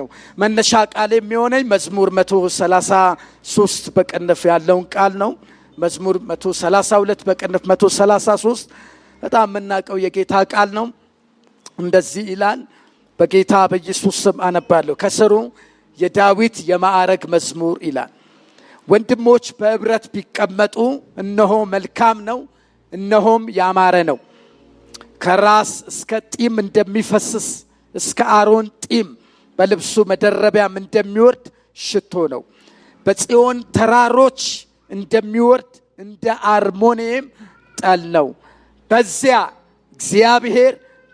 ነው። መነሻ ቃል የሚሆነኝ መዝሙር 133 በቅንፍ ያለውን ቃል ነው። መዝሙር 132 በቅንፍ 133 በጣም የምናውቀው የጌታ ቃል ነው። እንደዚህ ይላል። በጌታ በኢየሱስ ስም አነባለሁ። ከስሩ የዳዊት የማዕረግ መዝሙር ይላል። ወንድሞች በህብረት ቢቀመጡ እነሆ መልካም ነው፣ እነሆም ያማረ ነው። ከራስ እስከ ጢም እንደሚፈስስ እስከ አሮን ጢም በልብሱ መደረቢያም እንደሚወርድ ሽቶ ነው። በጽዮን ተራሮች እንደሚወርድ እንደ አርሞንዔም ጠል ነው። በዚያ እግዚአብሔር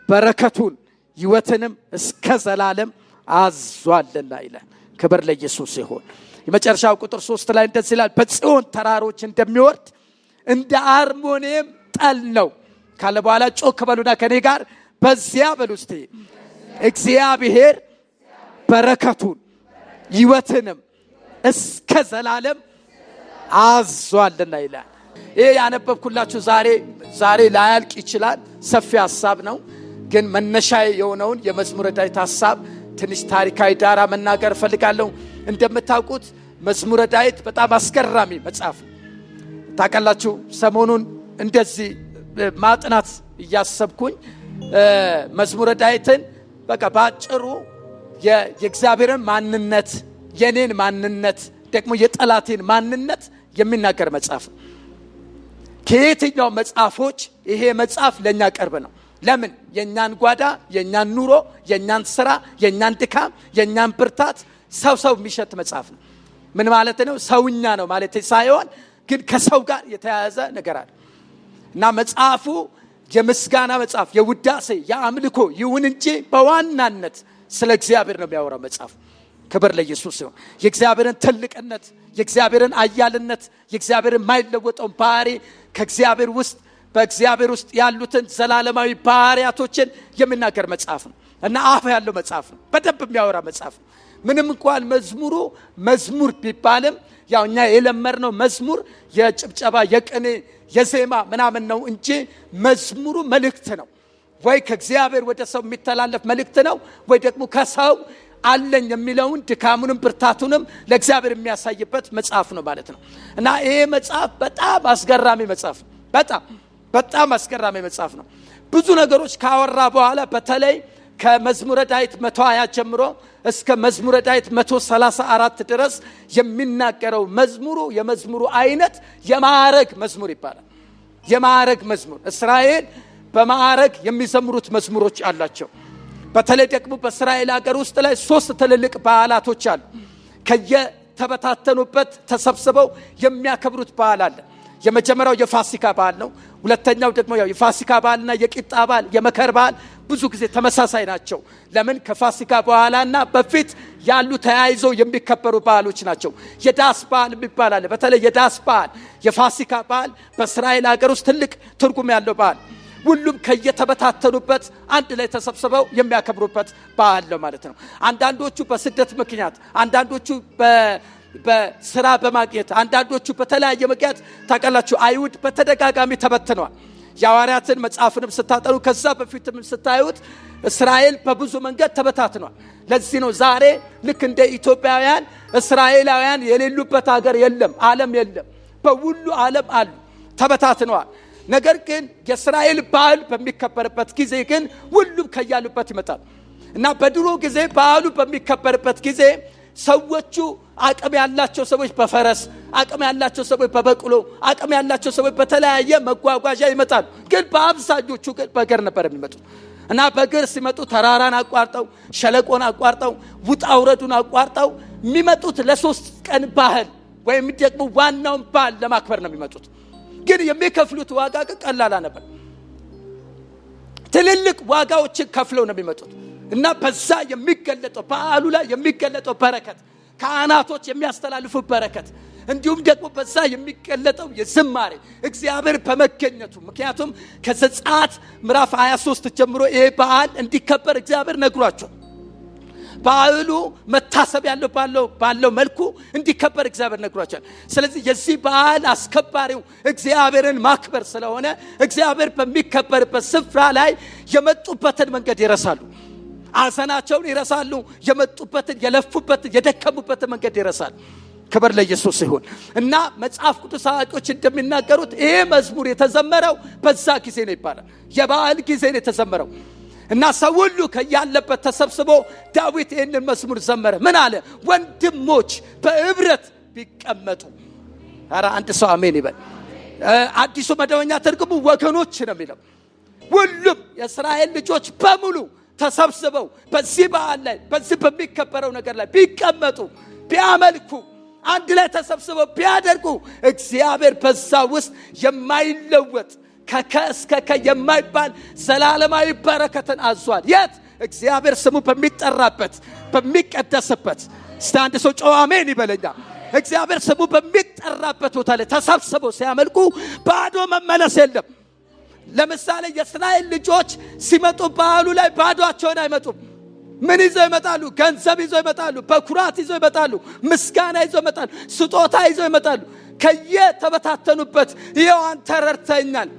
በረከቱን ሕይወትንም እስከ ዘላለም አዟልና ይላል። ክብር ለኢየሱስ ይሁን። የመጨረሻው ቁጥር 3 ላይ እንደዚህ ይላል። በጽዮን ተራሮች እንደሚወርድ እንደ አርሞንዔም ጠል ነው ካለ በኋላ ጮክ በሉና ከኔ ጋር በዚያ በሉ እስቲ እግዚአብሔር በረከቱን ሕይወትንም እስከ ዘላለም አዟልና ይላል። ይሄ ያነበብኩላችሁ ዛሬ ላያልቅ ይችላል። ሰፊ ሐሳብ ነው። ግን መነሻ የሆነውን የመዝሙረ ዳዊት ሐሳብ ትንሽ ታሪካዊ ዳራ መናገር እፈልጋለሁ። እንደምታውቁት መዝሙረ ዳዊት በጣም አስገራሚ መጽሐፍ ታውቃላችሁ። ሰሞኑን እንደዚህ ማጥናት እያሰብኩኝ መዝሙረ ዳዊትን በቃ ባጭሩ የእግዚአብሔርን ማንነት፣ የኔን ማንነት፣ ደግሞ የጠላቴን ማንነት የሚናገር መጽሐፍ። ከየትኛው መጽሐፎች ይሄ መጽሐፍ ለኛ ቅርብ ነው። ለምን? የኛን ጓዳ፣ የኛን ኑሮ፣ የኛን ስራ፣ የኛን ድካም፣ የኛን ብርታት ሰው የሚሸት መጽሐፍ ነው። ምን ማለት ነው? ሰውኛ ነው ማለት ሳይሆን ግን ከሰው ጋር የተያያዘ ነገር አለ እና መጽሐፉ የምስጋና መጽሐፍ፣ የውዳሴ፣ የአምልኮ ይሁን እንጂ በዋናነት ስለ እግዚአብሔር ነው የሚያወራው መጽሐፍ። ክብር ለኢየሱስ ይሁን። የእግዚአብሔርን ትልቅነት፣ የእግዚአብሔርን አያልነት፣ የእግዚአብሔርን ማይለወጠውን ባህሪ ከእግዚአብሔር ውስጥ በእግዚአብሔር ውስጥ ያሉትን ዘላለማዊ ባህሪያቶችን የሚናገር መጽሐፍ ነው እና አፍ ያለው መጽሐፍ ነው። በደንብ የሚያወራ መጽሐፍ ነው። ምንም እንኳን መዝሙር ቢባልም ያው እኛ የለመድነው መዝሙር የጭብጨባ፣ የቅኔ፣ የዜማ ምናምን ነው እንጂ መዝሙሩ መልእክት ነው። ወይ ከእግዚአብሔር ወደ ሰው የሚተላለፍ መልእክት ነው፣ ወይ ደግሞ ከሰው አለኝ የሚለውን ድካሙንም ብርታቱንም ለእግዚአብሔር የሚያሳይበት መጽሐፍ ነው ማለት ነው እና ይሄ መጽሐፍ በጣም አስገራሚ መጽሐፍ ነው። በጣም አስገራሚ መጽሐፍ ነው። ብዙ ነገሮች ካወራ በኋላ በተለይ ከመዝሙረ ዳዊት 120 ጀምሮ እስከ መዝሙረ ዳዊት 134 ድረስ የሚናገረው የመዝሙሩ አይነት የማዕረግ መዝሙር ይባላል። የማዕረግ መዝሙር። እስራኤል በማዕረግ የሚዘምሩት መዝሙሮች አላቸው። በተለይ ደግሞ በእስራኤል ሀገር ውስጥ ላይ 3 ትልልቅ በዓላቶች አሉ። ከየተበታተኑበት ተሰብስበው የሚያከብሩት በዓል አለ። የመጀመሪያው የፋሲካ በዓል ነው። ሁለተኛው ደግሞ ያው የፋሲካ በዓልና የቂጣ በዓል፣ የመከር በዓል ብዙ ጊዜ ተመሳሳይ ናቸው። ለምን? ከፋሲካ በኋላና በፊት ያሉ ተያይዘው የሚከበሩ በዓሎች ናቸው። የዳስ በዓል የሚባል አለ። በተለይ የዳስ በዓል፣ የፋሲካ በዓል በእስራኤል ሀገር ውስጥ ትልቅ ትርጉም ያለው በዓል፣ ሁሉም ከየተበታተኑበት አንድ ላይ ተሰብስበው የሚያከብሩበት በዓል ነው ማለት ነው። አንዳንዶቹ በስደት ምክንያት፣ አንዳንዶቹ በስራ በማግኘት፣ አንዳንዶቹ በተለያየ ምክንያት ታውቃላችሁ አይሁድ በተደጋጋሚ ተበትነዋል። የሐዋርያትን መጽሐፍንም ስታጠኑ ከዛ በፊትም ስታዩት እስራኤል በብዙ መንገድ ተበታትኗል። ለዚህ ነው ዛሬ ልክ እንደ ኢትዮጵያውያን እስራኤላውያን የሌሉበት ሀገር የለም፣ ዓለም የለም። በሁሉ ዓለም አሉ፣ ተበታትነዋል። ነገር ግን የእስራኤል በዓል በሚከበርበት ጊዜ ግን ሁሉም ከያሉበት ይመጣል እና በድሮ ጊዜ በዓሉ በሚከበርበት ጊዜ ሰዎቹ አቅም ያላቸው ሰዎች በፈረስ፣ አቅም ያላቸው ሰዎች በበቅሎ፣ አቅም ያላቸው ሰዎች በተለያየ መጓጓዣ ይመጣሉ። ግን በአብዛኞቹ ግን በእግር ነበር የሚመጡት እና በእግር ሲመጡ ተራራን አቋርጠው፣ ሸለቆን አቋርጠው፣ ውጣ ውረዱን አቋርጠው የሚመጡት ለ3 ቀን ባህል ወይም ደግሞ ዋናውን በዓል ለማክበር ነው የሚመጡት። ግን የሚከፍሉት ዋጋ ግን ቀላል ነበር። ትልልቅ ዋጋዎችን ከፍለው ነው የሚመጡት እና በዛ የሚገለጠው በዓሉ ላይ የሚገለጠው በረከት፣ ካህናቶች የሚያስተላልፉ በረከት፣ እንዲሁም ደግሞ በዛ የሚገለጠው የዝማሬ እግዚአብሔር በመገኘቱ። ምክንያቱም ከዘጸአት ምዕራፍ 23 ጀምሮ ይሄ በዓል እንዲከበር እግዚአብሔር ነግሯቸዋል። በዓሉ መታሰብ ያለው ባለው መልኩ እንዲከበር እግዚአብሔር ነግሯቸዋል። ስለዚህ የዚህ በዓል አስከባሪው እግዚአብሔርን ማክበር ስለሆነ እግዚአብሔር በሚከበርበት ስፍራ ላይ የመጡበትን መንገድ ይረሳሉ። አዘናቸውን ይረሳሉ። የመጡበትን የለፉበትን የደከሙበትን መንገድ ይረሳሉ። ክብር ለኢየሱስ ይሁን። እና መጽሐፍ ቅዱስ አዋቂዎች እንደሚናገሩት ይሄ መዝሙር የተዘመረው በዛ ጊዜ ነው ይባላል። የበዓል ጊዜ ነው የተዘመረው። እና ሰው ሁሉ ከያለበት ተሰብስቦ ዳዊት ይህንን መዝሙር ዘመረ። ምን አለ? ወንድሞች በህብረት ቢቀመጡ። ኧረ አንድ ሰው አሜን ይበል። አዲሱ መደበኛ ትርጉሙ ወገኖች ነው የሚለው። ሁሉም የእስራኤል ልጆች በሙሉ ተሰብስበው በዚህ በዓል ላይ በዚህ በሚከበረው ነገር ላይ ቢቀመጡ፣ ቢያመልኩ፣ አንድ ላይ ተሰብስበው ቢያደርጉ እግዚአብሔር በዛ ውስጥ የማይለወጥ ከከ የማይባል ዘላለማዊ በረከትን አዟል። የት? እግዚአብሔር ስሙ በሚጠራበት በሚቀደስበት። እስቲ አንድ ሰው ጮህ አሜን ይበለኛ። እግዚአብሔር ስሙ በሚጠራበት ቦታ ላይ ተሰብስበው ሲያመልኩ ባዶ መመለስ የለም። ለምሳሌ የእስራኤል ልጆች ሲመጡ በዓሉ ላይ ባዶአቸውን አይመጡም። ምን ይዘው ይመጣሉ? ገንዘብ ይዘው ይመጣሉ። በኩራት ይዘው ይመጣሉ። ምስጋና ይዘው ይመጣሉ። ስጦታ ይዘው ይመጣሉ። ከየተበታተኑበት ይኸው አንተ ረድተኛል፣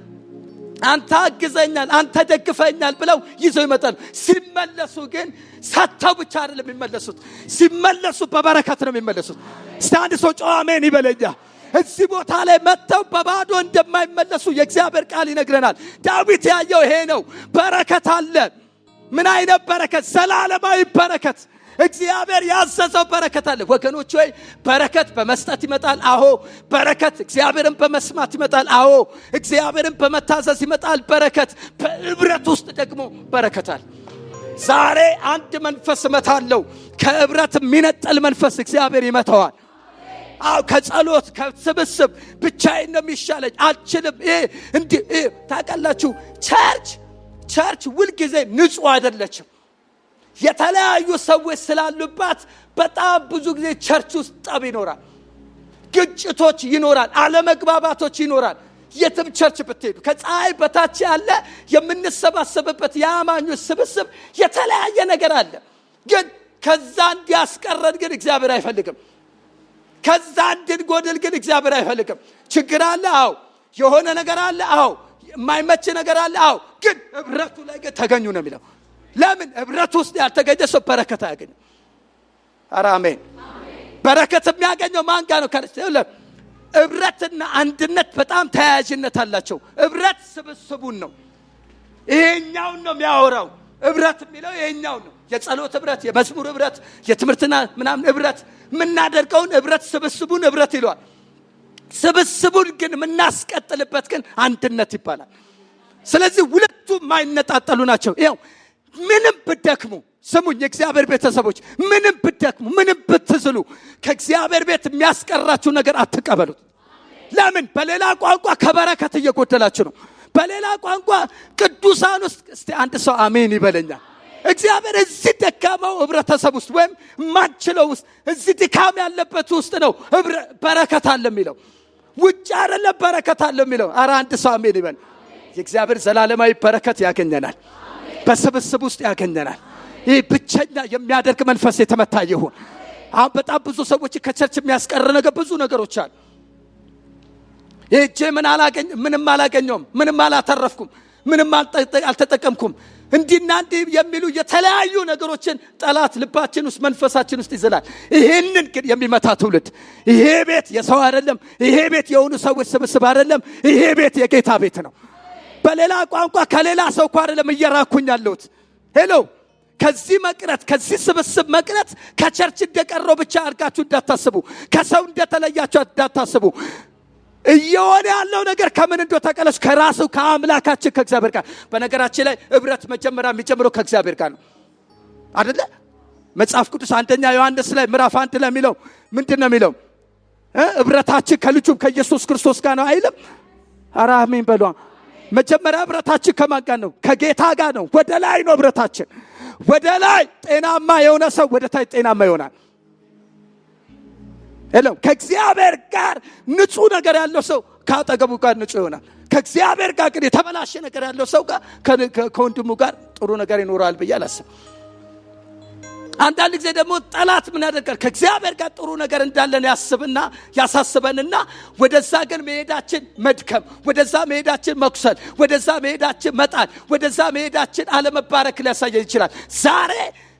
አንተ አግዘኛል፣ አንተ ደግፈኛል ብለው ይዘው ይመጣሉ። ሲመለሱ ግን ሰጥተው ብቻ አይደለም የሚመለሱት፣ ሲመለሱ በበረከት ነው የሚመለሱት። እስቲ አንድ ሰው ጮህ አሜን ይበለኛ። እዚህ ቦታ ላይ መጥተው በባዶ እንደማይመለሱ የእግዚአብሔር ቃል ይነግረናል። ዳዊት ያየው ይሄ ነው። በረከት አለ። ምን አይነት በረከት? ዘላለማዊ በረከት። እግዚአብሔር ያዘዘው በረከት አለ። ወገኖች ሆይ በረከት በመስጠት ይመጣል። አዎ በረከት እግዚአብሔርን በመስማት ይመጣል። አዎ እግዚአብሔርን በመታዘዝ ይመጣል በረከት። በህብረት ውስጥ ደግሞ በረከት አለ። ዛሬ አንድ መንፈስ እመታለሁ። ከህብረት የሚነጠል መንፈስ እግዚአብሔር ይመታዋል። አዎ ከጸሎት ከስብስብ ብቻዬን ነው የሚሻለኝ አልችልም። እንዲህ ታውቃላችሁ፣ ቸርች ሁልጊዜ ንጹህ አይደለችም። የተለያዩ ሰዎች ስላሉባት በጣም ብዙ ጊዜ ቸርች ውስጥ ጠብ ይኖራል፣ ግጭቶች ይኖራል፣ አለመግባባቶች ይኖራል። የትም ቸርች ብትሄዱ ከፀሐይ በታች ያለ የምንሰባሰብበት የአማኞች ስብስብ የተለያየ ነገር አለ። ግን ከዛ እንዲያስቀረን ግን እግዚአብሔር አይፈልግም። ከዛ እንድንጎድል ግን እግዚአብሔር አይፈልግም። ችግር አለ፣ አዎ። የሆነ ነገር አለ፣ አዎ። የማይመች ነገር አለ፣ አዎ። ግን ህብረቱ ላይ ግን ተገኙ ነው የሚለው። ለምን? ህብረቱ ውስጥ ያልተገኘ ሰው በረከት አያገኝም። ኧረ አሜን። በረከት የሚያገኘው ማን ጋር ነው? ህብረትና አንድነት በጣም ተያያዥነት አላቸው። ህብረት ስብስቡን ነው፣ ይሄኛውን ነው የሚያወራው። ህብረት የሚለው ይሄኛውን ነው። የጸሎት ህብረት፣ የመዝሙር ህብረት፣ የትምህርትና ምናምን ህብረት፣ የምናደርገውን ህብረት ስብስቡን ህብረት ይለዋል። ስብስቡን ግን የምናስቀጥልበት ግን አንድነት ይባላል። ስለዚህ ሁለቱም የማይነጣጠሉ ናቸው። ይኸው ምንም ብትደክሙ፣ ስሙኝ የእግዚአብሔር ቤተሰቦች፣ ምንም ብትደክሙ፣ ምንም ብትዝሉ ከእግዚአብሔር ቤት የሚያስቀራችሁ ነገር አትቀበሉት። ለምን? በሌላ ቋንቋ ከበረከት እየጎደላችሁ ነው። በሌላ ቋንቋ ቅዱሳን ውስጥ እስቲ አንድ ሰው አሜን ይበለኛል። እግዚአብሔር እዚህ ደካማው ህብረተሰብ ውስጥ ወይም ማንችለው ውስጥ እዚህ ድካም ያለበት ውስጥ ነው በረከት አለ የሚለው። ውጭ አይደለም በረከት አለ የሚለው። ኧረ አንድ ሰው አሜን ይበል። የእግዚአብሔር ዘላለማዊ በረከት ያገኘናል፣ በስብስብ ውስጥ ያገኘናል። ይህ ብቸኛ የሚያደርግ መንፈስ የተመታ ይሁን። አሁን በጣም ብዙ ሰዎች ከቸርች የሚያስቀር ነገር ብዙ ነገሮች አሉ። ይሄ ምንም አላገኘውም፣ ምንም አላተረፍኩም፣ ምንም አልተጠቀምኩም፣ እንዲና እንዲህ የሚሉ የተለያዩ ነገሮችን ጠላት ልባችን ውስጥ መንፈሳችን ውስጥ ይዘላል። ይሄንን ግን የሚመታ ትውልድ፣ ይሄ ቤት የሰው አይደለም፣ ይሄ ቤት የሆኑ ሰዎች ስብስብ አይደለም፣ ይሄ ቤት የጌታ ቤት ነው። በሌላ ቋንቋ ከሌላ ሰው እኮ አይደለም እየራኩኝ ያለሁት። ሄሎ ከዚህ መቅረት፣ ከዚህ ስብስብ መቅረት ከቸርች እንደቀረው ብቻ አድርጋችሁ እንዳታስቡ፣ ከሰው እንደተለያችሁ እንዳታስቡ። እየሆነ ያለው ነገር ከምን እንደው ተቀለሽ ከራሱ ከአምላካችን ከእግዚአብሔር ጋር። በነገራችን ላይ ህብረት መጀመሪያ የሚጀምረው ከእግዚአብሔር ጋር ነው አይደለ? መጽሐፍ ቅዱስ አንደኛ ዮሐንስ ላይ ምዕራፍ 1 ላይ የሚለው ምንድነው የሚለው? ህብረታችን ከልጁም ከኢየሱስ ክርስቶስ ጋር ነው አይልም? ኧረ አሜን በሉ። መጀመሪያ ህብረታችን ከማን ጋር ነው? ከጌታ ጋር ነው። ወደ ላይ ነው ህብረታችን። ወደ ላይ ጤናማ የሆነ ሰው ወደ ታች ጤናማ ይሆናል። ከእግዚአብሔር ጋር ንጹህ ነገር ያለው ሰው ከአጠገቡ ጋር ንጹህ ይሆናል። ከእግዚአብሔር ጋር ግን የተበላሸ ነገር ያለው ሰው ጋር ከወንድሙ ጋር ጥሩ ነገር ይኖራል ብዬ አላስብም። አንዳንድ ጊዜ ደግሞ ጠላት ምን ያደርጋል? ከእግዚአብሔር ጋር ጥሩ ነገር እንዳለን ያስብና ያሳስበንና ወደዛ ግን መሄዳችን መድከም፣ ወደዛ መሄዳችን መኩሰል፣ ወደዛ መሄዳችን መጣል፣ ወደዛ መሄዳችን አለመባረክ ሊያሳየን ይችላል። ዛሬ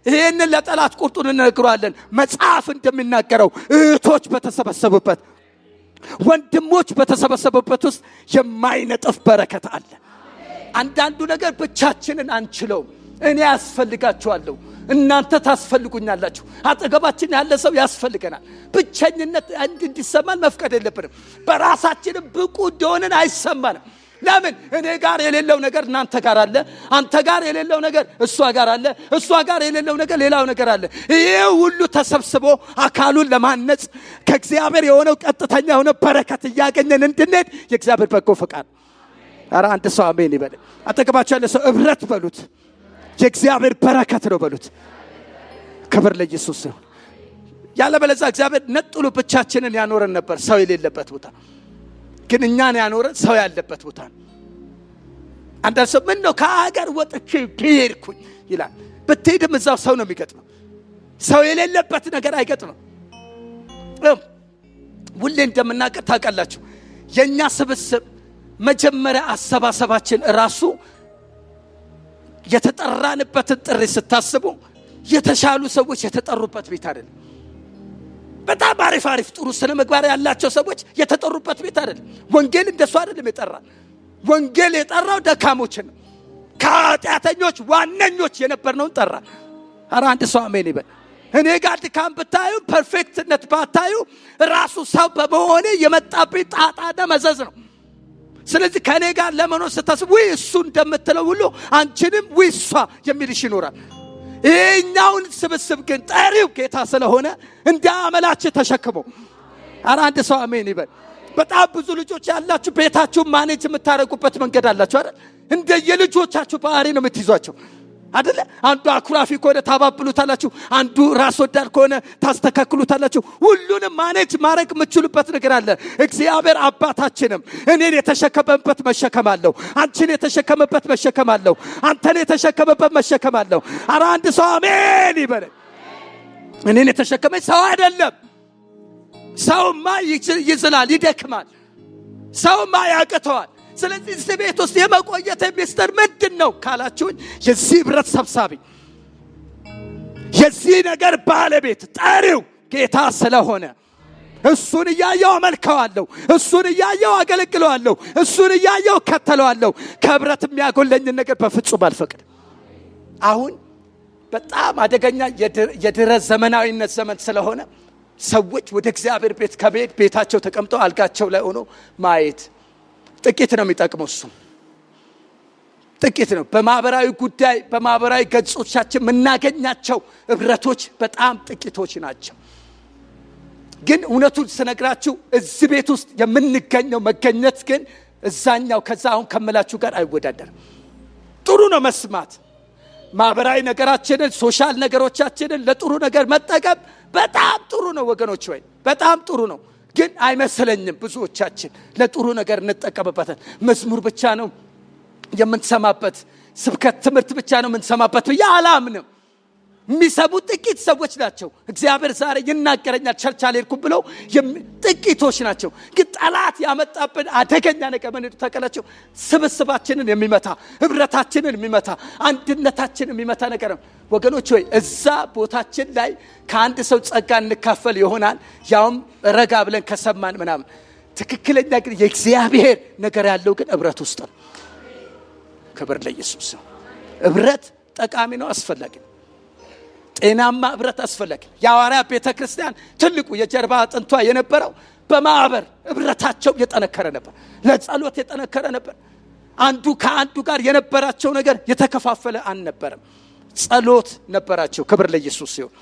ይህንን ለጠላት ቁርጡን እንነግረዋለን። መጽሐፍ እንደሚናገረው እህቶች በተሰበሰቡበት፣ ወንድሞች በተሰበሰቡበት ውስጥ የማይነጥፍ በረከት አለ። አንዳንዱ ነገር ብቻችንን አንችለውም። እኔ ያስፈልጋችኋለሁ፣ እናንተ ታስፈልጉኛላችሁ። አጠገባችን ያለ ሰው ያስፈልገናል። ብቸኝነት እንዲሰማን መፍቀድ የለብንም። በራሳችንም ብቁ እንደሆንን አይሰማንም። ለምን? እኔ ጋር የሌለው ነገር እናንተ ጋር አለ፣ አንተ ጋር የሌለው ነገር እሷ ጋር አለ፣ እሷ ጋር የሌለው ነገር ሌላው ነገር አለ። ይሄ ሁሉ ተሰብስቦ አካሉን ለማነጽ ከእግዚአብሔር የሆነው ቀጥተኛ የሆነ በረከት እያገኘን እንድንሄድ የእግዚአብሔር በጎ ፈቃድ። ኧረ አንድ ሰው አሜን ይበል። አጠገባችሁ ያለ ሰው እብረት በሉት፣ የእግዚአብሔር በረከት ነው በሉት። ክብር ለኢየሱስ ይሁን። ያለበለዚያ እግዚአብሔር ነጥሎ ብቻችንን ያኖረን ነበር፣ ሰው የሌለበት ቦታ። ግን እኛን ያኖረን ሰው ያለበት ቦታ ነው። አንዳንድ ሰው ምን ነው ከሀገር ወጥቼ ብሄድኩኝ ይላል። ብትሄድም እዛው ሰው ነው የሚገጥመው። ሰው የሌለበት ነገር አይገጥምም። ሁሌ እንደምናቀር ታውቃላችሁ፣ የእኛ ስብስብ መጀመሪያ አሰባሰባችን ራሱ የተጠራንበትን ጥሪ ስታስቡ የተሻሉ ሰዎች የተጠሩበት ቤት አይደለም። በጣም አሪፍ ጥሩ ስነ ምግባር ያላቸው ሰዎች የተጠሩበት ቤት አይደለም። ወንጌል እንደሱ አይደለም የጠራን። ወንጌል የጠራው ደካሞችን ነው። ከኃጢአተኞች ዋነኞች የነበርነውን ጠራን። ኧረ አንድ ሰው አሜን ይበል። እኔ ጋር ድካም ብታዩ፣ ፐርፌክትነት ባታዩ ራሱ ሰው በመሆኔ የመጣብኝ ጣጣና መዘዝ ነው። ስለዚህ ከኔ ጋር ለመኖር ስታስብ ወይ እሱ እንደምትለው ሁሉ አንቺንም ወይ እሷ የሚልሽ ይኖራል። ይሄኛውን ስብስብ ግን ጠሪው ጌታ ስለሆነ እንደ አመላችሁ ተሸክሞ። ኧረ አንድ ሰው አሜን ይበል። በጣም ብዙ ልጆች ያላችሁ ቤታችሁን ማኔጅ የምታረጉበት መንገድ አላችሁ አይደል? እንደ የልጆቻችሁ ባህሪ ነው የምትይዟቸው አይደለ? አንዱ አኩራፊ ከሆነ ታባብሉታላችሁ፣ አንዱ ራስ ወዳድ ከሆነ ታስተካክሉታላችሁ። ሁሉንም ማኔጅ ማድረግ የምትችሉበት ነገር አለ። እግዚአብሔር አባታችንም እኔን የተሸከመበት መሸከም አለው፣ አንቺን የተሸከመበት መሸከም አለው፣ አንተን የተሸከመበት መሸከም አለው። ኧረ አንድ ሰው አሜን ይበል። እኔን የተሸከመኝ ሰው አይደለም። ሰውማ ይዝላል፣ ይደክማል፣ ሰውማ ያቅተዋል። ስለዚህ እዚህ ቤት ውስጥ የመቆየት ሚስጥር ምንድን ነው ካላችሁኝ፣ የዚህ ህብረት ሰብሳቢ፣ የዚህ ነገር ባለቤት ጠሪው ጌታ ስለሆነ እሱን እያየው አመልከዋለሁ፣ እሱን እያየው አገለግለዋለሁ፣ እሱን እያየው ከተለዋለሁ። ከህብረት የሚያጎለኝን ነገር በፍጹም አልፈቅድም። አሁን በጣም አደገኛ የድረ ዘመናዊነት ዘመን ስለሆነ ሰዎች ወደ እግዚአብሔር ቤት ከቤት ቤታቸው ተቀምጠው አልጋቸው ላይ ሆኖ ማየት ጥቂት ነው የሚጠቅመው። እሱ ጥቂት ነው። በማህበራዊ ጉዳይ በማህበራዊ ገጾቻችን የምናገኛቸው ህብረቶች በጣም ጥቂቶች ናቸው። ግን እውነቱን ስነግራችሁ እዚህ ቤት ውስጥ የምንገኘው መገኘት ግን እዛኛው ከዛ አሁን ከምላችሁ ጋር አይወዳደርም። ጥሩ ነው መስማት፣ ማህበራዊ ነገራችንን ሶሻል ነገሮቻችንን ለጥሩ ነገር መጠቀም በጣም ጥሩ ነው ወገኖች፣ ወይ በጣም ጥሩ ነው። ግን አይመስለኝም ብዙዎቻችን ለጥሩ ነገር እንጠቀምበታለን። መዝሙር ብቻ ነው የምንሰማበት፣ ስብከት ትምህርት ብቻ ነው የምንሰማበት ብዬ አላምንም። የሚሰሙ ጥቂት ሰዎች ናቸው። እግዚአብሔር ዛሬ ይናገረኛል ቸርች አልሄድኩም ብለው ጥቂቶች ናቸው። ግን ጠላት ያመጣብን አደገኛ ነገር ምን ተቀላቸው? ስብስባችንን የሚመታ ህብረታችንን የሚመታ አንድነታችንን የሚመታ ነገር ነው ወገኖች። ሆይ እዛ ቦታችን ላይ ከአንድ ሰው ጸጋ እንካፈል ይሆናል፣ ያውም ረጋ ብለን ከሰማን ምናምን። ትክክለኛ ግን የእግዚአብሔር ነገር ያለው ግን ህብረት ውስጥ ነው። ክብር ለኢየሱስ ነው። ህብረት ጠቃሚ ነው፣ አስፈላጊ ነው። ጤናማ ህብረት አስፈላጊ። የሐዋርያ ቤተክርስቲያን ትልቁ የጀርባ አጥንቷ የነበረው በማህበር ህብረታቸው የጠነከረ ነበር፣ ለጸሎት የጠነከረ ነበር። አንዱ ከአንዱ ጋር የነበራቸው ነገር የተከፋፈለ አልነበረም፣ ጸሎት ነበራቸው። ክብር ለኢየሱስ ይሁን።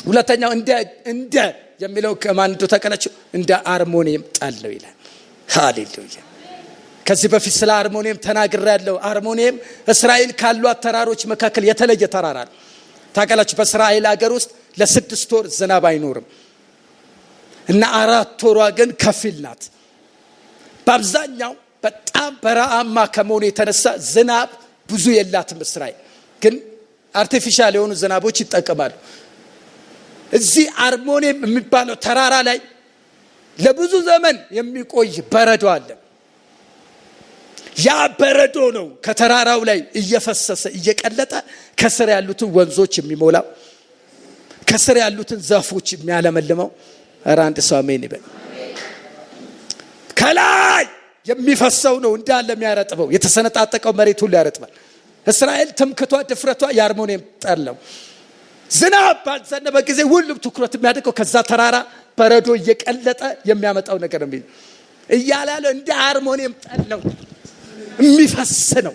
ሁለተኛው እንደ የሚለው ከማንዱ ተቀለችው እንደ አርሞኒየም ጣለው ይላል። ሃሌሉያ። ከዚህ በፊት ስለ አርሞኒየም ተናግሬያለሁ። አርሞኒየም እስራኤል ካሏት ተራሮች መካከል የተለየ ተራራ ነው። ታውቃላችሁ በእስራኤል ሀገር ውስጥ ለ6 ወር ዝናብ አይኖርም እና 4 ወሯ ግን ከፊል ናት። በአብዛኛው በጣም በረሃማ ከመሆኑ የተነሳ ዝናብ ብዙ የላትም እስራኤል። ግን አርቲፊሻል የሆኑ ዝናቦች ይጠቀማሉ። እዚህ አርሞኒየም የሚባለው ተራራ ላይ ለብዙ ዘመን የሚቆይ በረዶ አለ። ያ በረዶ ነው ከተራራው ላይ እየፈሰሰ እየቀለጠ ከስር ያሉትን ወንዞች የሚሞላው፣ ከስር ያሉትን ዛፎች የሚያለመልመው። ኧረ አንድ ሰው አሜን ይበል። ከላይ የሚፈሰው ነው እንዳለ የሚያረጥበው። የተሰነጣጠቀው መሬት ሁሉ ያረጥባል። እስራኤል ትምክቷ ድፍረቷ የአርሞኒየም ጠል ነው። ዝናብ ባልዘነበ ጊዜ ሁሉም ትኩረት የሚያደርገው ከዛ ተራራ በረዶ እየቀለጠ የሚያመጣው ነገር ነው እያለ ያለው እንደ አርሞኒየም ጠል ነው የሚፈስ ነው።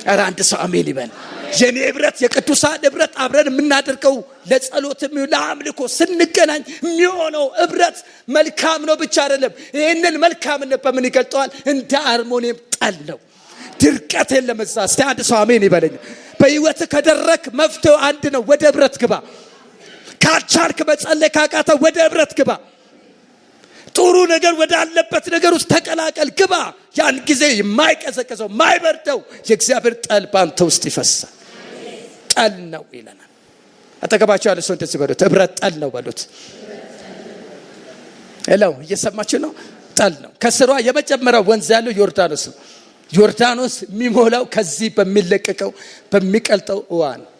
ኧረ አንድ ሰው አሜን ይበል። የኔ ህብረት የቅዱሳን ህብረት አብረን የምናደርገው ለጸሎትም ለአምልኮ ስንገናኝ የሚሆነው ህብረት መልካም ነው ብቻ አይደለም። ይህንን መልካምነት በምን ይገልጠዋል? እንደ አርሞኒየም ጠል ነው። ድርቀት የለም እዛ። እስቲ አንድ ሰው አሜን ይበለኝ። በህይወት ከደረክ መፍትሄው አንድ ነው። ወደ ህብረት ግባ። ካልቻልክ መጸለይ ካቃተ ወደ ህብረት ግባ። ጥሩ ነገር ወዳለበት ነገር ውስጥ ተቀላቀል፣ ግባ። ያን ጊዜ የማይቀዘቅዘው የማይበርደው የእግዚአብሔር ጠል ባንተ ውስጥ ይፈሳል። ጠል ነው ይለናል። አጠገባቸው ያለ ሰው እንደዚህ በሉት፣ ህብረት ጠል ነው በሉት። ሄሎ፣ እየሰማችሁ ነው? ጠል ነው። ከስሯ የመጀመሪያው ወንዝ ያለው ዮርዳኖስ ነው። ዮርዳኖስ የሚሞላው ከዚህ በሚለቀቀው በሚቀልጠው ውሃ ነው።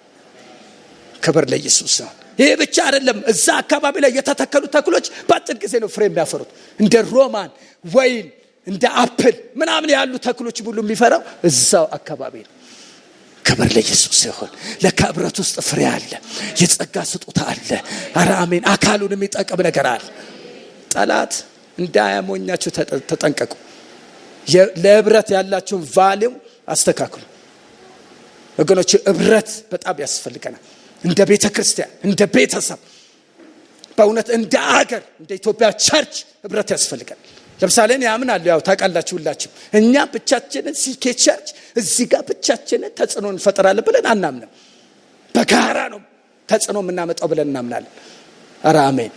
ክብር ለኢየሱስ ነው። ይሄ ብቻ አይደለም። እዛ አካባቢ ላይ የተተከሉ ተክሎች በአጭር ጊዜ ነው ፍሬ የሚያፈሩት። እንደ ሮማን ወይን፣ እንደ አፕል ምናምን ያሉ ተክሎች ሁሉ የሚፈራው እዛው አካባቢ ነው። ክብር ለኢየሱስ ይሁን። ለካ ህብረት ውስጥ ፍሬ አለ፣ የጸጋ ስጦታ አለ። ኧረ አሜን። አካሉን የሚጠቅም ነገር አለ። ጠላት እንዳያሞኛችሁ ተጠንቀቁ። ለህብረት ያላችሁን ቫልዩ አስተካክሉ ወገኖች። ህብረት በጣም ያስፈልገናል። እንደ ቤተ ክርስቲያን፣ እንደ ቤተሰብ፣ በእውነት እንደ አገር፣ እንደ ኢትዮጵያ ቸርች ህብረት ያስፈልጋል። ለምሳሌ እኔ አምናለሁ፣ ያው ታውቃላችሁ ሁላችሁ፣ እኛ ብቻችንን ሲኬ ቸርች እዚህ ጋር ብቻችንን ተጽዕኖ እንፈጥራለን ብለን አናምንም። በጋራ ነው ተጽዕኖ የምናመጣው ብለን እናምናለን። ኧረ አሜን።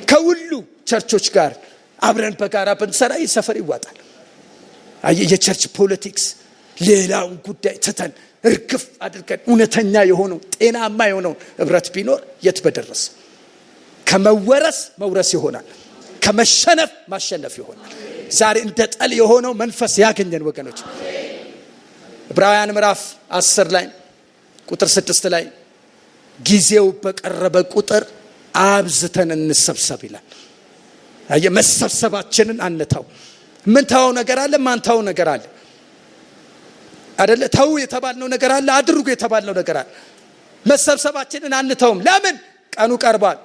ከሁሉ ቸርቾች ጋር አብረን በጋራ ብንሰራ ይህ ሰፈር ይዋጣል። የቸርች ፖለቲክስ ሌላውን ጉዳይ ትተን እርግፍ አድርገን እውነተኛ የሆነው ጤናማ የሆነው ህብረት ቢኖር የት በደረሰ። ከመወረስ መውረስ ይሆናል፣ ከመሸነፍ ማሸነፍ ይሆናል። ዛሬ እንደ ጠል የሆነው መንፈስ ያገኘን ወገኖች። ዕብራውያን ምዕራፍ 10 ላይ ቁጥር 6 ላይ ጊዜው በቀረበ ቁጥር አብዝተን እንሰብሰብ ይላል። መሰብሰባችንን አንተው። ምን ታው ነገር አለ፣ ማን ታው ነገር አለ አይደለ? ታው የተባልነው ነገር አለ፣ አድርጉ የተባልነው ነገር አለ። መሰብሰባችንን አንተውም። ለምን? ቀኑ ቀርቧል።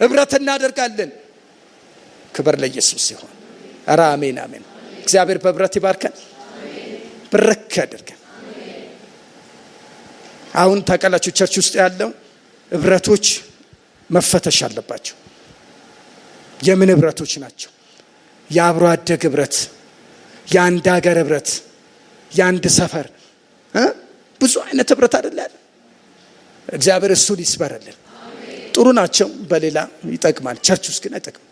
ህብረት እናደርጋለን። ክብር ለኢየሱስ ይሁን። ኧረ አሜን አሜን። እግዚአብሔር በህብረት ይባርከን፣ ብርክ ያድርገን። አሁን ታውቃላችሁ ቸርች ውስጥ ያለው ህብረቶች መፈተሽ አለባቸው። የምን ህብረቶች ናቸው? የአብሮ አደግ ህብረት፣ የአንድ ሀገር ህብረት፣ የአንድ ሰፈር ብዙ አይነት ህብረት አይደለም። እግዚአብሔር እሱን ይስበረልን። ጥሩ ናቸው፣ በሌላ ይጠቅማል። ቸርች ውስጥ ግን አይጠቅም።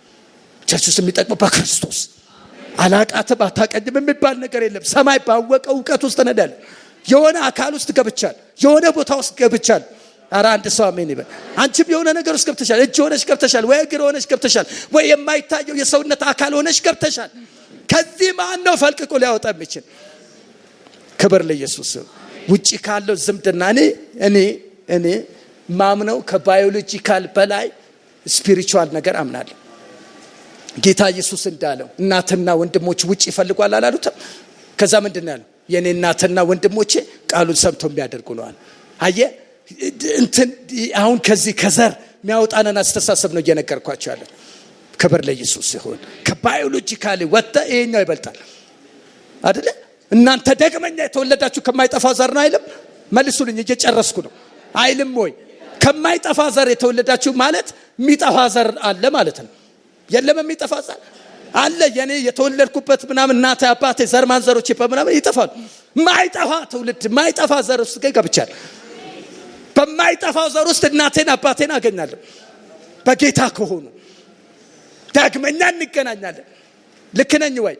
ቸርች ውስጥ የሚጠቅመው በክርስቶስ አላቃትም አታቀድም የሚባል ነገር የለም። ሰማይ ባወቀው እውቀት ውስጥ ነዳል። የሆነ አካል ውስጥ ገብቻል፣ የሆነ ቦታ ውስጥ ገብቻል። ኧረ አንድ ሰው አሜን ይበል። አንቺም የሆነ ነገር ውስጥ ገብተሻል። እጅ ሆነሽ ገብተሻል፣ ወይ እግር ሆነሽ ገብተሻል፣ ወይ የማይታየው የሰውነት አካል ሆነሽ ገብተሻል። ከዚህ ማን ነው ፈልቅቆ ሊያወጣ የሚችል? ክብር ለኢየሱስ። ውጪ ካለው ዝምድና እኔ ማምነው ከባዮሎጂካል በላይ ስፒሪቹዋል ነገር አምናለሁ። ጌታ ኢየሱስ እንዳለው እናትና ወንድሞች ውጪ ይፈልጓል አላሉትም? ከዛ ምንድነው ያለው? የኔ እናትና ወንድሞቼ ቃሉን ሰምተው የሚያደርጉ ነው አለ። አየ እንትን አሁን ከዚህ ከዘር የሚያወጣንን አስተሳሰብ ነው እየነገርኳቸው ያለው። ክብር ለኢየሱስ ይሁን። ከባዮሎጂካሊ ወጣ ይሄኛው ይበልጣል አይደለ? እናንተ ደግመኛ የተወለዳችሁ ከማይጠፋ ዘር ነው አይልም? መልሱልኝ፣ እየጨረስኩ ነው። አይልም ወይ? ከማይጠፋ ዘር የተወለዳችሁ ማለት የሚጠፋ ዘር አለ ማለት ነው። የለም የሚጠፋ ዘር አለ። የኔ የተወለድኩበት ምናምን እናቴ አባቴ ዘር ማንዘሮቼ በምናምን ይጠፋሉ። ማይጠፋ ትውልድ ማይጠፋ ዘር ውስጥ ገብቻለሁ። በማይጠፋው ዘር ውስጥ እናቴን አባቴን አገኛለሁ። በጌታ ከሆኑ ዳግመኛ እንገናኛለን። ልክ ነኝ ወይ?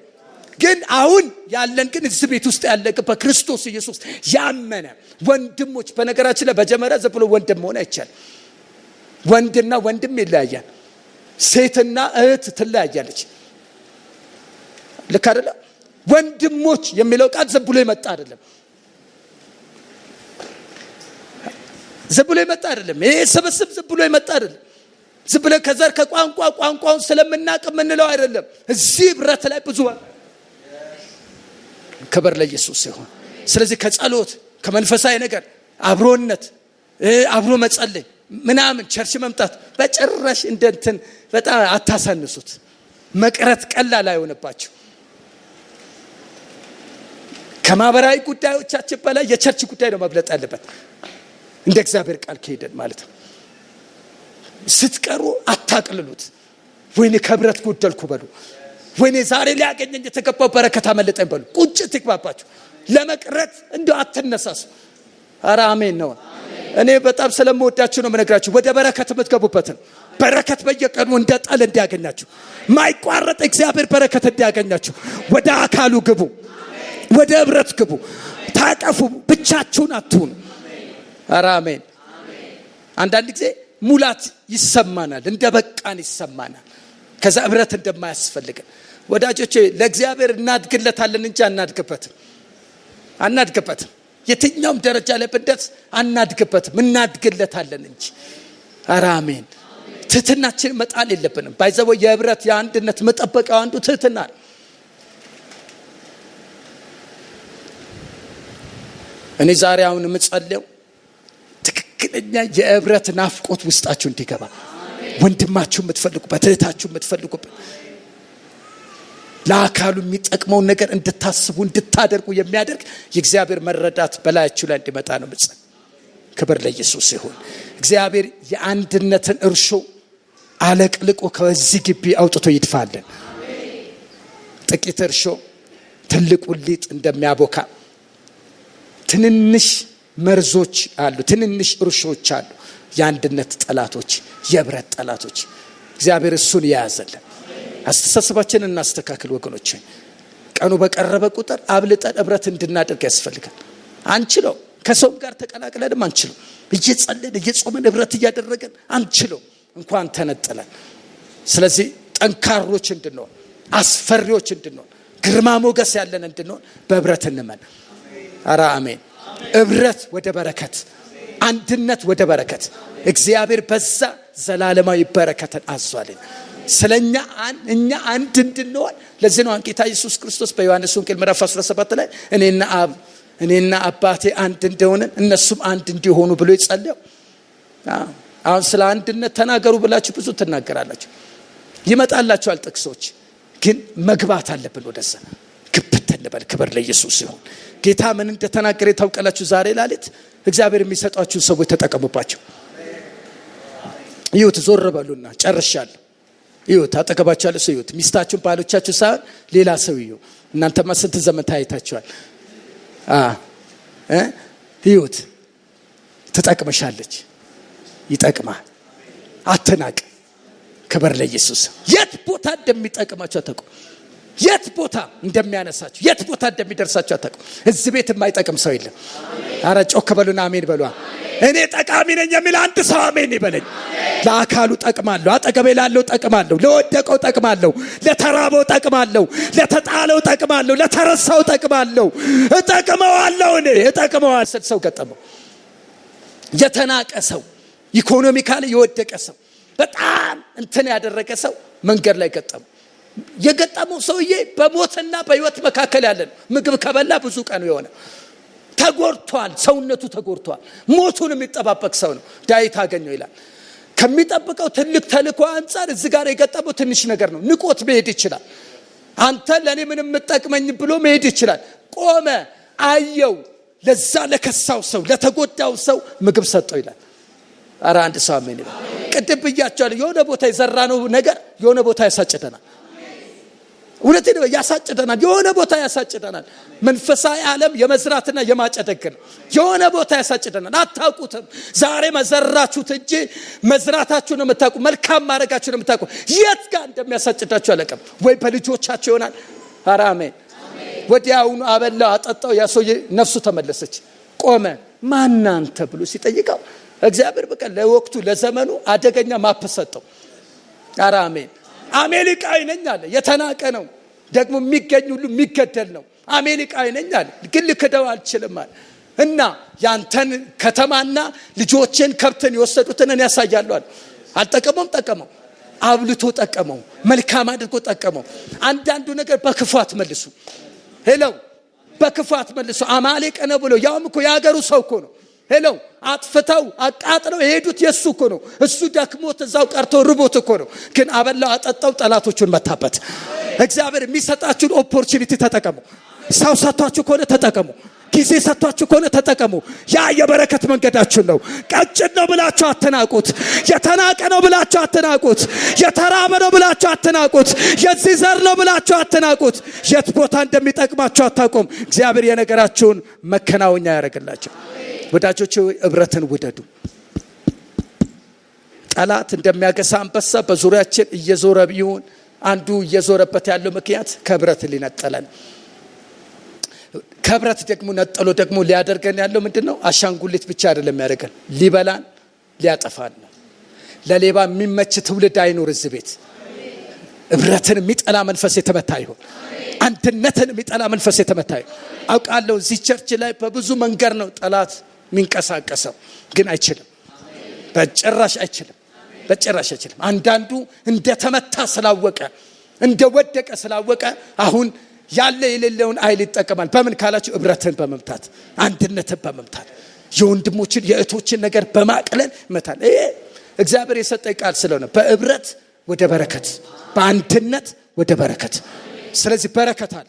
ግን አሁን ያለን ግን እዚህ ቤት ውስጥ ያለ በክርስቶስ ኢየሱስ ያመነ ወንድሞች በነገራችን ላይ በጀመረ ዝም ብሎ ወንድም ሆነ አይቻል። ወንድና ወንድም ይለያያል። ሴትና እህት ትለያያለች። ልክ አይደለም? ወንድሞች የሚለው ቃል ዝም ብሎ የመጣ አይደለም። ዝም ብሎ የመጣ አይደለም። ይሄ ስብስብ ዝም ብሎ የመጣ አይደለም። ዝም ብሎ ከዘር ቋንቋውን ስለምናቅ የምንለው አይደለም። እዚህ ህብረት ላይ ብዙ ክብር ለኢየሱስ ይሁን። ስለዚህ ከጸሎት ከመንፈሳዊ ነገር አብሮነት አብሮ መጸለይ ምናምን ቸርች መምጣት በጭራሽ እንደንትን በጣም አታሳንሱት። መቅረት ቀላል አይሆንባችሁ። ከማህበራዊ ጉዳዮቻችን በላይ የቸርች ጉዳይ ነው መብለጥ ያለበት። እንደ እግዚአብሔር ቃል ከሄደን ማለት ነው። ስትቀሩ አታቅልሉት። ወይኔ ከብረት ጎደልኩ በሉ። ወይኔ ዛሬ ሊያገኘኝ የተገባው በረከት አመለጠኝ በሉ። ቁጭት ይግባባችሁ። ለመቅረት እንደው አትነሳሱ። ኧረ አሜን ነው። እኔ በጣም ስለምወዳችሁ ነው የምነግራችሁ። ወደ በረከት የምትገቡበትን በረከት በየቀኑ እንደጣል እንዲያገኛችሁ፣ ማይቋረጥ እግዚአብሔር በረከት እንዲያገኛችሁ ወደ አካሉ ግቡ፣ ወደ ህብረት ግቡ፣ ታቀፉ። ብቻችሁን አትሁኑ። ኧረ አሜን። አንዳንድ ጊዜ ሙላት ይሰማናል፣ እንደ በቃን ይሰማናል። ከዛ ህብረት እንደማያስፈልግ ወዳጆቼ፣ ለእግዚአብሔር እናድግለታለን እንጂ አናድግበትም። የትኛውም ደረጃ ላይ ብንደርስ አናድግበትም፣ እናድግለታለን እንጂ። ኧረ አሜን። ትህትናችን መጣል የለብንም። ባይዘው የህብረት የአንድነት መጠበቂያው አንዱ ትህትና ነው። እኔ ዛሬ አሁን የምጸልየው ትክክለኛ የህብረት ናፍቆት ውስጣችሁ እንዲገባ፣ ወንድማችሁ የምትፈልጉበት፣ እህታችሁ የምትፈልጉበት፣ ለአካሉ የሚጠቅመውን ነገር እንድታስቡ እንድታደርጉ የሚያደርግ የእግዚአብሔር መረዳት በላያችሁ ላይ እንዲመጣ ነው ምጸ ክብር ለኢየሱስ ይሁን። እግዚአብሔር የአንድነትን እርሾ አለቅልቆ ከዚህ ግቢ አውጥቶ ይድፋለን። ጥቂት እርሾ ትልቁን ሊጥ እንደሚያቦካ ትንንሽ መርዞች አሉ፣ ትንንሽ እርሾች አሉ። የአንድነት ጠላቶች፣ የህብረት ጠላቶች። እግዚአብሔር እሱን ያያዘልን። አስተሳሰባችንን እናስተካክል ወገኖች። ቀኑ በቀረበ ቁጥር አብልጠን ህብረት እንድናደርግ ያስፈልጋል። አንችለው፣ ከሰውም ጋር ተቀላቅለንም አንችለው። እየጸለይን እየጾምን ህብረት እያደረገን አንችለው፣ እንኳን ተነጥለን። ስለዚህ ጠንካሮች እንድንሆን፣ አስፈሪዎች እንድንሆን፣ ግርማ ሞገስ ያለን እንድንሆን በህብረት እንመን። ኧረ አሜን። ህብረት ወደ በረከት፣ አንድነት ወደ በረከት። እግዚአብሔር በዛ ዘላለማዊ በረከትን አዟልን ስለኛ እኛ አንድ እንድንሆን። ለዚህ ነው ጌታ ኢየሱስ ክርስቶስ በዮሐንስ ወንጌል ምዕራፍ 17 ላይ እኔና አባቴ አንድ እንደሆነን እነሱም አንድ እንዲሆኑ ብሎ ይጸልያል። አሁን ስለ አንድነት ተናገሩ ብላችሁ ብዙ ትናገራላችሁ፣ ይመጣላችኋል ጥቅሶች። ግን መግባት አለብን ወደዛ። ግብት እንበል። ክብር ለኢየሱስ ይሁን። ጌታ ምን እንደተናገረ ታውቃላችሁ? ዛሬ ላሊት እግዚአብሔር የሚሰጣችሁን ሰዎች ተጠቀሙባቸው። ይሁት ዞር በሉና ጨርሻለሁ። ይሁት አጠገባችሁ ያለ ሰው ይሁት። ሚስታችሁን ባሎቻችሁ ሳይሆን ሌላ ሰው ይዩ። እናንተማ ስንት ዘመን ታይታችኋል። ይሁት ትጠቅመሻለች፣ ይጠቅማል። አትናቅ። ክብር ለኢየሱስ። የት ቦታ እንደሚጠቅማችሁ አታውቁ። የት ቦታ እንደሚያነሳችሁ፣ የት ቦታ እንደሚደርሳችሁ አታውቁ። እዚህ ቤት የማይጠቅም ሰው የለም። አረ ጮክ በሉና አሜን በሉ። እኔ ጠቃሚ ነኝ የሚል አንድ ሰው አሜን ይበለኝ። ለአካሉ ጠቅማለሁ፣ አጠገቤ ላለው ጠቅማለሁ፣ ለወደቀው ጠቅማለሁ፣ ለተራበው ጠቅማለሁ፣ ለተጣለው ጠቅማለሁ፣ ለተረሳው ጠቅማለሁ። እጠቅመዋለሁ። እኔ እጠቅመዋለሁ። ሰው ገጠመው። የተናቀ ሰው፣ ኢኮኖሚካሊ የወደቀ ሰው፣ በጣም እንትን ያደረገ ሰው መንገድ ላይ ገጠመው። የገጠመው ሰውዬ በሞትና በህይወት መካከል ያለን ምግብ ከበላ ብዙ ቀኑ የሆነ ተጎርቷል። ሰውነቱ ተጎርቷል። ሞቱን የሚጠባበቅ ሰው ነው። ዳዊት አገኘው ይላል። ከሚጠብቀው ትልቅ ተልእኮ አንፃር እዚህ ጋር የገጠመው ትንሽ ነገር ነው። ንቆት መሄድ ይችላል። አንተ ለኔ ምንም የምትጠቅመኝ ብሎ መሄድ ይችላል። ቆመ፣ አየው። ለዛ ለከሳው ሰው፣ ለተጎዳው ሰው ምግብ ሰጠው ይላል። ኧረ አንድ ሰው አሜን ይላል። ቅድም ብያቸዋለሁ። የሆነ ቦታ የዘራነው ነገር የሆነ ቦታ ያሳጭደናል። እውነቴን ነው፣ ያሳጭደናል። የሆነ ቦታ ያሳጭደናል። መንፈሳዊ ዓለም የመዝራትና የማጨድ ሕግ ነው። የሆነ ቦታ ያሳጭደናል። አታውቁትም። ዛሬ መዘራችሁት እንጂ መዝራታችሁ ነው የምታውቁ፣ መልካም ማድረጋችሁ ነው የምታውቁ። የት ጋር እንደሚያሳጭዳችሁ አለቀም። ወይ በልጆቻችሁ ይሆናል። ኧረ አሜን። ወዲያውኑ አበላው አጠጣው። ያ ሰውዬ ነፍሱ ተመለሰች። ቆመ። ማን አንተ ብሎ ሲጠይቀው እግዚአብሔር በቃ ለወቅቱ ለዘመኑ አደገኛ ማፕ ሰጠው። ኧረ አሜን። አሜሪካዊ ነኝ አለ። የተናቀ ነው ደግሞ የሚገኝ ሁሉ የሚገደል ነው። አሜሪካዊ ነኝ አለ። ግን ልክደው አልችልም አለ። እና ያንተን ከተማና ልጆችን ከብትን የወሰዱትን እኔ ያሳያለሁ አለ። አልጠቀመውም? ጠቀመው። አብልቶ ጠቀመው። መልካም አድርጎ ጠቀመው። አንዳንዱ ነገር በክፉ አትመልሱ። ሄሎ በክፉ አትመልሱ። አማሌቅ ነው ብሎ ያውም እኮ የሀገሩ ሰው እኮ ነው። ሄሎ አጥፍተው አቃጥለው የሄዱት የሱ እኮ ነው። እሱ ደክሞት እዛው ቀርቶ ርቦት እኮ ነው። ግን አበላው አጠጣው፣ ጠላቶቹን መታበት። እግዚአብሔር የሚሰጣችሁን ኦፖርቹኒቲ ተጠቀሙ። ሰው ሰጥቷችሁ ከሆነ ተጠቀሙ። ጊዜ ሰጥቷችሁ ከሆነ ተጠቀሙ። ያ የበረከት መንገዳችሁ ነው። ቀጭን ነው ብላችሁ አትናቁት። የተናቀ ነው ብላችሁ አትናቁት። የተራበ ነው ብላችሁ አትናቁት። የዚህ ዘር ነው ብላችሁ አትናቁት። የት ቦታ እንደሚጠቅማችሁ አታውቁም። እግዚአብሔር የነገራችሁን መከናወኛ ያደርግላችሁ። ወዳጆች ህብረትን ውደዱ። ጠላት እንደሚያገሳ አንበሳ በዙሪያችን እየዞረ ቢሆን አንዱ እየዞረበት ያለው ምክንያት ከህብረት ሊነጠለን፣ ከህብረት ደግሞ ነጥሎ ደግሞ ሊያደርገን ያለው ምንድነው? አሻንጉሊት ብቻ አይደለም ያደርገን፣ ሊበላን ሊያጠፋን ነው። ለሌባ የሚመች ትውልድ አይኖር እዚህ ቤት። ህብረትን የሚጠላ መንፈስ የተመታ ይሁን። አንድነትን የሚጠላ መንፈስ የተመታ ይሁን። አውቃለሁ እዚህ ቸርች ላይ በብዙ መንገድ ነው ጠላት የሚንቀሳቀሰው፣ ግን አይችልም። በጭራሽ አይችልም። በጭራሽ አይችልም። አንዳንዱ እንደተመታ ስላወቀ እንደወደቀ ስላወቀ አሁን ያለ የሌለውን ኃይል ይጠቀማል። በምን ካላችሁ ህብረትን በመምታት አንድነትን በመምታት የወንድሞችን የእህቶችን ነገር በማቅለል መታል። እግዚአብሔር የሰጠኝ ቃል ስለሆነ በህብረት ወደ በረከት፣ በአንድነት ወደ በረከት። ስለዚህ በረከት አለ።